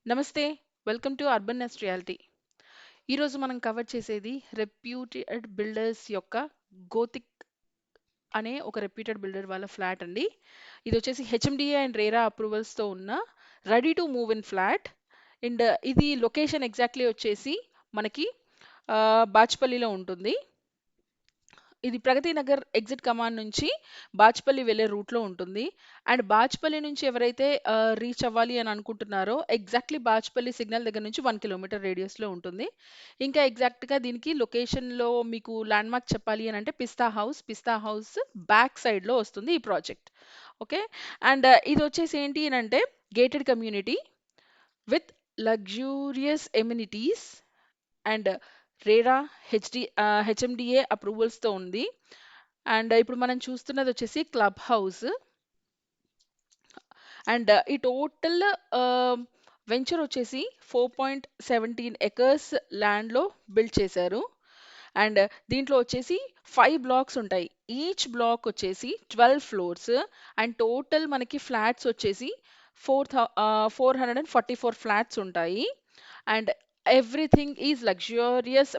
నమస్తే. Welcome to urban nest reality. ఈరోజు మనం కవర్ చేసేది రెప్యూటెడ్ బిల్డర్స్ యొక్క గోతిక్ అనే ఒక రెప్యూటెడ్ బిల్డర్ వాళ్ళ ఫ్లాట్ అండి. ఇది వచ్చేసి హెచ్ఎండిఏ అండ్ రేరా అప్రూవల్స్తో ఉన్న ready to move in flat. And ఇది లొకేషన్ ఎగ్జాక్ట్లీ వచ్చేసి మనకి బాచ్పల్లిలో ఉంటుంది. ఇది ప్రగతి నగర్ ఎగ్జిట్ కమాండ్ నుంచి బాచ్పల్లి వెళ్ళే రూట్లో ఉంటుంది. అండ్ బాచ్పల్లి నుంచి ఎవరైతే రీచ్ అవ్వాలి అని అనుకుంటున్నారో ఎగ్జాక్ట్లీ బాచ్పల్లి సిగ్నల్ దగ్గర నుంచి 1 కిలోమీటర్ రేడియస్లో ఉంటుంది. ఇంకా ఎగ్జాక్ట్గా దీనికి లొకేషన్లో మీకు ల్యాండ్ మార్క్ చెప్పాలి అని అంటే పిస్తా హౌస్ బ్యాక్ సైడ్లో వస్తుంది ఈ ప్రాజెక్ట్. ఓకే. అండ్ ఇది వచ్చేసి ఏంటి అని అంటే gated community with luxurious amenities and RERA HMDA అప్రూవల్స్తో ఉంది. అండ్ ఇప్పుడు మనం చూస్తున్నది వచ్చేసి క్లబ్ హౌస్. అండ్ ఈ టోటల్ వెంచర్ వచ్చేసి 4.17 ఎకర్స్ ల్యాండ్లో బిల్డ్ చేశారు. అండ్ దీంట్లో వచ్చేసి 5 బ్లాక్స్ ఉంటాయి. ఈచ్ బ్లాక్ వచ్చేసి 12 ఫ్లోర్స్. అండ్ టోటల్ మనకి ఫ్లాట్స్ వచ్చేసి 444 ఫ్లాట్స్ ఉంటాయి. అండ్ ఎవ్రీథింగ్ ఈజ్ లగ్జూరియస్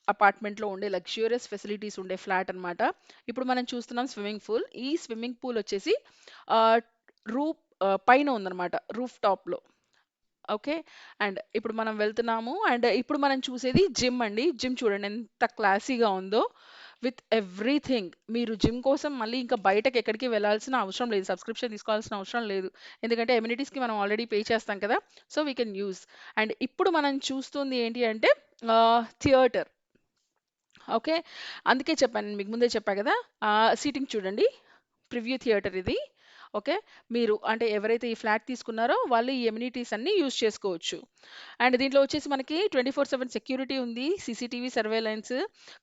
అపార్ట్మెంట్లో ఉండే లగ్జూరియస్ ఫెసిలిటీస్ ఉండే ఫ్లాట్ అన్నమాట. ఇప్పుడు మనం చూస్తున్నాం స్విమ్మింగ్ పూల్. ఈ స్విమ్మింగ్ పూల్ వచ్చేసి రూప్ పైన ఉందన్నమాట, రూఫ్ టాప్లో. ఓకే. అండ్ ఇప్పుడు మనం వెళ్తున్నాము. అండ్ ఇప్పుడు మనం చూసేది జిమ్ అండి. జిమ్ చూడండి ఎంత క్లాసీగా ఉందో, విత్ ఎవ్రీథింగ్. మీరు జిమ్ కోసం మళ్ళీ ఇంకా బయటకి ఎక్కడికి వెళ్ళాల్సిన అవసరం లేదు, సబ్స్క్రిప్షన్ తీసుకోవాల్సిన అవసరం లేదు. ఎందుకంటే ఎమ్యూనిటీస్కి మనం ఆల్రెడీ పే చేస్తాం కదా. So we can use. And ఇప్పుడు మనం చూస్తుంది ఏంటి అంటే థియేటర్. ఓకే. అందుకే చెప్పాను, నేను మీకు ముందే చెప్పా కదా. సీటింగ్ చూడండి, ప్రివ్యూ థియేటర్ ఇది. ఓకే. మీరు అంటే ఎవరైతే ఈ ఫ్లాట్ తీసుకున్నారో వాళ్ళు ఈ ఎమ్యూనిటీస్ అన్ని యూజ్ చేసుకోవచ్చు. అండ్ దీంట్లో వచ్చేసి మనకి 24/7 సెక్యూరిటీ ఉంది, CCTV surveillance,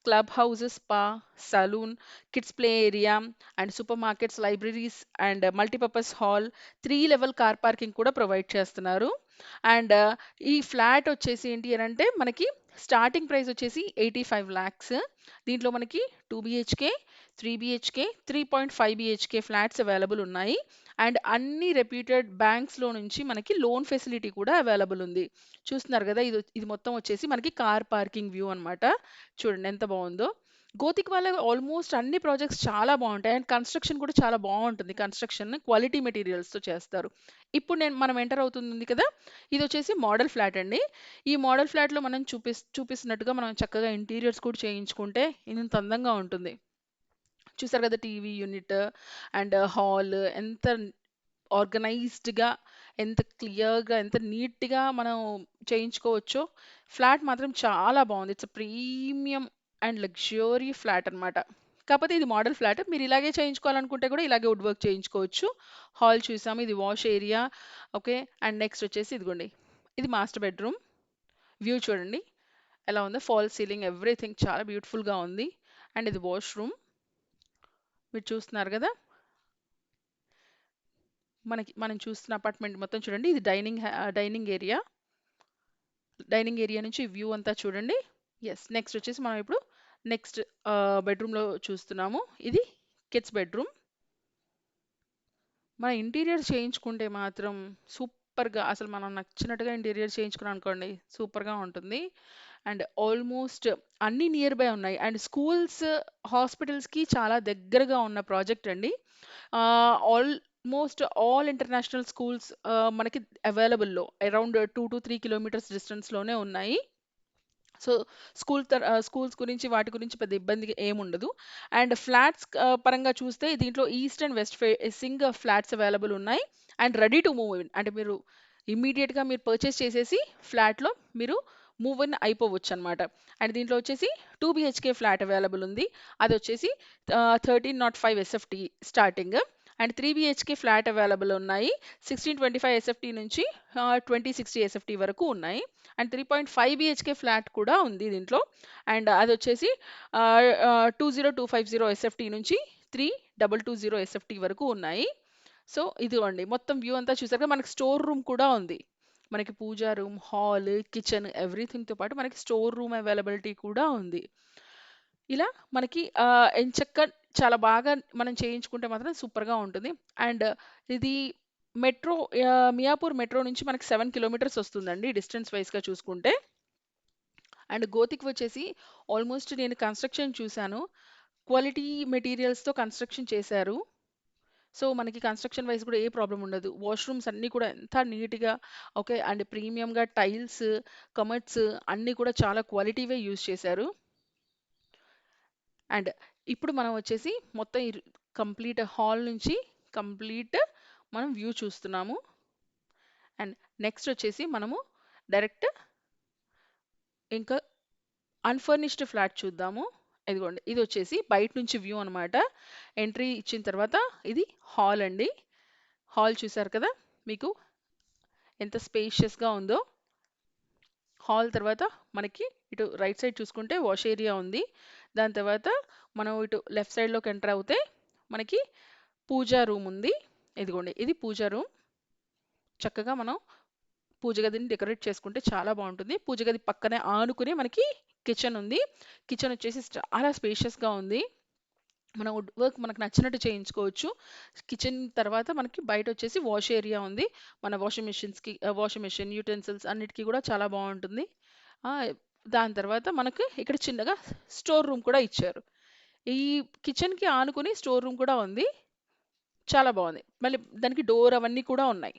clubhouse, spa, salon, kids play area and supermarkets, libraries and multipurpose hall, 3 level car parking కూడా ప్రొవైడ్ చేస్తున్నారు. అండ్ ఈ ఫ్లాట్ వచ్చేసి ఏంటి అని అంటే మనకి స్టార్టింగ్ ప్రైస్ వచ్చేసి 85 lakhs. దీంట్లో మనకి 2 BHK, 3 BHK, 3.5 BHK flats available ఉన్నాయి. అండ్ అన్ని రెప్యూటెడ్ బ్యాంక్స్లో నుంచి మనకి లోన్ ఫెసిలిటీ కూడా అవైలబుల్ ఉంది. చూస్తున్నారు కదా, ఇది మొత్తం వచ్చేసి మనకి కార్ పార్కింగ్ వ్యూ అన్నమాట. చూడండి ఎంత బాగుందో. గోతిక్ వాళ్ళ ఆల్మోస్ట్ అన్ని ప్రాజెక్ట్స్ చాలా బాగుంటాయి. అండ్ కన్స్ట్రక్షన్ కూడా చాలా బాగుంటుంది. కన్స్ట్రక్షన్ క్వాలిటీ మెటీరియల్స్తో చేస్తారు. ఇప్పుడు మనం ఎంటర్ అవుతుంది కదా, ఇది వచ్చేసి మోడల్ ఫ్లాట్ అండి. ఈ మోడల్ ఫ్లాట్లో మనం చూపిస్తున్నట్టుగా మనం చక్కగా ఇంటీరియర్స్ కూడా చేయించుకుంటే ఇంత అందంగా ఉంటుంది. చూసారు కదా, టీవీ యూనిట్ అండ్ హాల్ ఎంత ఆర్గనైజ్డ్‌గా, ఎంత క్లియర్‌గా, ఎంత నీట్‌గా మనం చేయించుకోవచ్చో. ఫ్లాట్ మాత్రం చాలా బాగుంది. It's premium and luxury flat అన్నమాట. కాకపోతే ఇది మోడల్ ఫ్లాట్. మీరు ఇలాగే చేయించుకోవాలనుకుంటే కూడా ఇలాగే వుడ్ వర్క్ చేయించుకోవచ్చు. హాల్ చూసాము, ఇది wash area. Okay. And next వచ్చేసి ఇదిగోండి, ఇది మాస్టర్ బెడ్రూమ్. వ్యూ చూడండి ఎలా ఉందో, ఫాల్ సీలింగ్ ఎవ్రీథింగ్ చాలా బ్యూటిఫుల్గా ఉంది. అండ్ ఇది వాష్రూమ్ మీరు చూస్తున్నారు కదా. మనం చూస్తున్న అపార్ట్మెంట్ మొత్తం చూడండి, ఇది డైనింగ్ ఏరియా నుంచి వ్యూ అంతా చూడండి. ఎస్. నెక్స్ట్ వచ్చేసి మనం ఇప్పుడు నెక్స్ట్ బెడ్రూమ్లో చూస్తున్నాము. ఇది కిడ్స్ బెడ్రూమ్. మన ఇంటీరియర్ చేయించుకుంటే మాత్రం సూపర్గా, అసలు మనం నచ్చినట్టుగా ఇంటీరియర్ చేయించుకున్నాం అనుకోండి, సూపర్గా ఉంటుంది. అండ్ ఆల్మోస్ట్ అన్ని నియర్ బై ఉన్నాయి. అండ్ స్కూల్స్, హాస్పిటల్స్కి చాలా దగ్గరగా ఉన్న ప్రాజెక్ట్ అండి. ఆల్మోస్ట్ ఆల్ ఇంటర్నేషనల్ స్కూల్స్ మనకి అవైలబుల్లో అరౌండ్ 2 to 3 kilometers డిస్టెన్స్లోనే ఉన్నాయి. సో స్కూల్స్ గురించి వాటి గురించి పెద్ద ఇబ్బంది ఏముండదు. అండ్ ఫ్లాట్స్ పరంగా చూస్తే దీంట్లో east and west facing flats available ఉన్నాయి. And ready to move in అంటే మీరు ఇమ్మీడియట్గా మీరు పర్చేస్ చేసేసి ఫ్లాట్లో మీరు మూవ్ ఇన్ అయిపోవచ్చు అనమాట. అండ్ దీంట్లో వచ్చేసి 2 BHK ఫ్లాట్ అవైలబుల్ ఉంది. అది వచ్చేసి 1305 SFT starting. And 3 BHK flat available ఉన్నాయి. 1625 SFT నుంచి 2060 SFT వరకు ఉన్నాయి. అండ్ 3.5 BHK ఫ్లాట్ కూడా ఉంది దీంట్లో. అండ్ అది వచ్చేసి 20250 SFT నుంచి 3220 SFT వరకు ఉన్నాయి. సో ఇదిగోండి మొత్తం వ్యూ అంతా చూసాక మనకి స్టోర్ రూమ్ కూడా ఉంది. మనకి పూజా రూమ్, హాల్, కిచెన్ ఎవ్రీథింగ్తో పాటు మనకి స్టోర్ రూమ్ అవైలబిలిటీ కూడా ఉంది. ఇలా మనకి ఎంచక్క చాలా బాగా మనం చేయించుకుంటే మాత్రం సూపర్గా ఉంటుంది. అండ్ ఇది మెట్రో మియాపూర్ మెట్రో నుంచి మనకి 7 కిలోమీటర్స్ వస్తుందండి డిస్టెన్స్ వైస్‌గా చూసుకుంటే. అండ్ గోతిక్ వచ్చేసి ఆల్మోస్ట్ నేను కన్‌స్ట్రక్షన్ చూసాను. క్వాలిటీ మెటీరియల్స్‌తో కన్‌స్ట్రక్షన్ చేశారు. సో, మనకి కన్‌స్ట్రక్షన్ వైస్ కూడా ఏ ప్రాబ్లమ్ ఉండదు. వాష్‌రూమ్స్ అన్నీ కూడా ఎంత నీట్‌గా ఓకే. అండ్ ప్రీమియంగా టైల్స్, కమోడ్స్ అన్నీ కూడా చాలా క్వాలిటీవే యూజ్ చేశారు. అండ్ ఇప్పుడు మనం వచ్చేసి మొత్తం కంప్లీట్ హాల్ నుంచి కంప్లీట్ మనం వ్యూ చూస్తున్నాము. అండ్ నెక్స్ట్ వచ్చేసి మనము డైరెక్ట్ ఇంకా అన్‌ఫర్నిష్డ్ ఫ్లాట్ చూద్దాము. ఇదిగోండి. ఇదొచ్చేసి బయట నుంచి వ్యూ అనమాట. ఎంట్రీ ఇచ్చిన తర్వాత ఇది హాల్ అండి. హాల్ చూసారు కదా! మీకు ఎంత స్పేషియస్‌గా ఉందో. హాల్ తర్వాత మనకి ఇటు రైట్ సైడ్ చూసుకుంటే వాష్ ఏరియా ఉంది. దాని తర్వాత మనం ఇటు లెఫ్ట్ సైడ్‌లోకి ఎంటర్ అవుతే మనకి పూజా రూమ్ ఉంది. ఇదిగోండి. ఇది పూజా రూమ్. చక్కగా మనం పూజ గదిని డెకరేట్ చేసుకుంటే చాలా బావుంటుంది. పూజ గది పక్కనే ఆనుకుని మనకి కిచెన్ ఉంది. కిచెన్ వచ్చేసి చాలా స్పేషియస్‌గా ఉంది. మన వుడ్ వర్క్ మనకు నచ్చినట్టు చేయించుకోవచ్చు. కిచెన్ తర్వాత మనకి బయటొచ్చేసి వాష్ ఏరియా ఉంది. మన వాషింగ్ మెషిన్, యుటెన్సిల్స్ అన్నిటికి కూడా చాలా బావుంటుంది. దాని తర్వాత మనకి ఇక్కడ చిన్నగా స్టోర్ రూమ్ కూడా ఇచ్చారు. ఈ కిచెన్‌కి ఆనుకుని స్టోర్ రూమ్ కూడా ఉంది. చాలా బావుంది. మళ్ళీ దానికి డోర్ అవన్నీ కూడా ఉన్నాయి.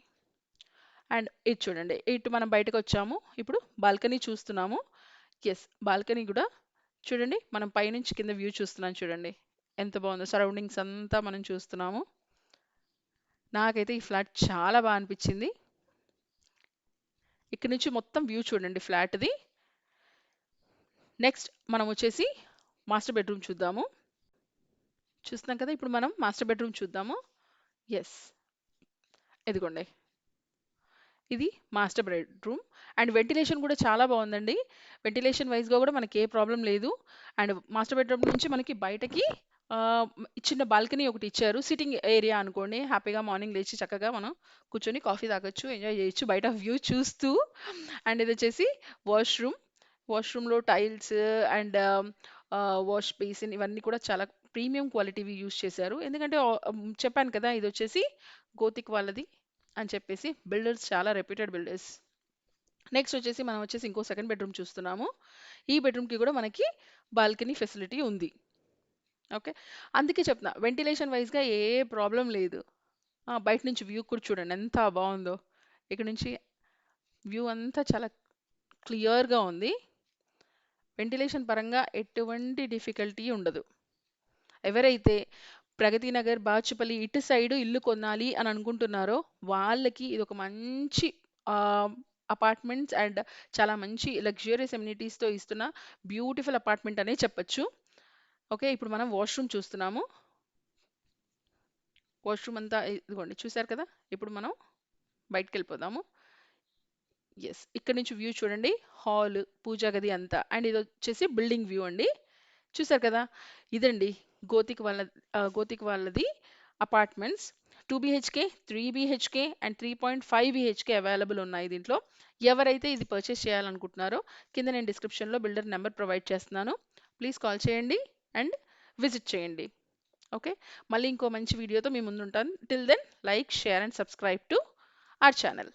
అండ్ ఇది చూడండి. ఇటు మనం బయటకొచ్చాము. ఇప్పుడు బాల్కనీ చూస్తున్నాము. యెస్. బాల్కనీ గూడా చూడండి. మనం పైనుంచి కింద వ్యూ చూస్తున్నాం చూడండి. ఎంత బావుందో. సరౌండింగ్స్ అంతా మనం చూస్తున్నాము. నాకైతే ఈ ఫ్లాట్ చాలా బా అనిపిచ్చింది. ఇక్కడి నుంచి మొత్తం వ్యూ చూడండి ఫ్లాట్‌ది. నెక్స్ట్ మనం వచ్చేసి మాస్టర్ బెడ్‌రూమ్ చూద్దాము. చూస్తున్నాం కదా! ఇప్పుడు మనం మాస్టర్ బెడ్‌రూమ్ చూద్దాము. యెస్. ఇదిగోండి. ఇది మాస్టర్ బెడ్‌రూమ్. అండ్ వెంటిలేషన్ గూడా చాలా బావుందండి. వెంటిలేషన్ వైస్‌గా గూడా మనకి ఏ ప్రాబ్లమ్ లేదు. అండ్ మాస్టర్ బెడ్‌రూమ్ నుంచి మనకి బయటకి చిన్న బాల్కనీ ఒకటి ఇచ్చారు. సిట్టింగ్ ఏరియా అనుకోండి. హ్యాపీగా మార్నింగ్ లేచి చక్కగా మనం కూర్చొని కాఫీ తాగొచ్చు, ఎంజాయ్ జేయొచ్చు బయట వ్యూ చూస్తూ. అండ్ ఇదొచ్చేసి వాష్‌రూమ్. వాష్‌రూమ్‌లో టైల్స్ అండ్ వాష్ బేసిన్ ఇవన్నీ కూడా చాలా ప్రీమియం క్వాలిటీవి యూజ్ చేశారు. ఎందుకంటే చెప్పాను కదా! ఇదొచ్చేసి గోతిక్ వాళ్ళది అని చెప్పేసి బిల్డర్స్ చాలా రెప్యూటెడ్ బిల్డర్స్. నెక్స్ట్ వచ్చేసి మనం వచ్చేసి ఇంకో సెకండ్ బెడ్‌రూమ్ చూస్తున్నాము. ఈ బెడ్‌రూమ్‌కి కూడా మనకి బాల్కనీ ఫెసిలిటీ ఉంది. ఓకే. అందుకే చెప్తున్నా వెంటిలేషన్ వైస్‌గా ఏ ప్రాబ్లమ్ లేదు. బయట నుంచి వ్యూ కూడా చూడండి ఎంత బావుందో. ఇక్కడ నుంచి వ్యూ అంతా చాలా క్లియర్‌గా ఉంది. వెంటిలేషన్ పరంగా ఎటువంటి డిఫికల్టీ ఉండదు. ఎవరైతే ప్రగతి నగర్, బాచుపల్లి ఇటు సైడు ఇల్లు కొనాలి అని అనుకుంటున్నారో వాళ్ళకి ఇదొక మంచి ఆహ్, అపార్ట్మెంట్స్ అండ్ చాలా మంచి లగ్జూరియస్ ఎమ్యూనిటీస్‌తో ఇస్తున్న బ్యూటిఫుల్ అపార్ట్మెంట్ అనే చెప్పొచ్చు. ఓకే. ఇప్పుడు మనం వాష్‌రూమ్ చూస్తున్నాము. వాష్‌రూమ్ అంతా ఇదిగోండి చూసారు కదా! ఇప్పుడు మనం బయటికెళ్ళిపోదాము. యెస్. ఇక్కడ నుంచి వ్యూ చూడండి. హాల్, పూజా గది అంతా. అండ్ ఇదొచ్చేసి బిల్డింగ్ వ్యూ అండి. చూసారు కదా! ఇదండి గోతిక్ వాళ్ళది apartments. 2 BHK, 3 BHK and 3.5 BHK available ఉన్నాయి దీంట్లో. ఎవరైతే ఇది పర్చేస్ చేయాలనుకుంటున్నారో కింద నేను డిస్క్రిప్షన్‌లో బిల్డర్ నంబర్ ప్రొవైడ్ చేస్తున్నాను. ప్లీజ్ కాల్ చేయండి అండ్ విజిట్ చేయండి. ఓకే. మళ్ళీ ఇంకో మంచి వీడియోతో మీ ముందుంటాను. Till then like, share and subscribe to our channel.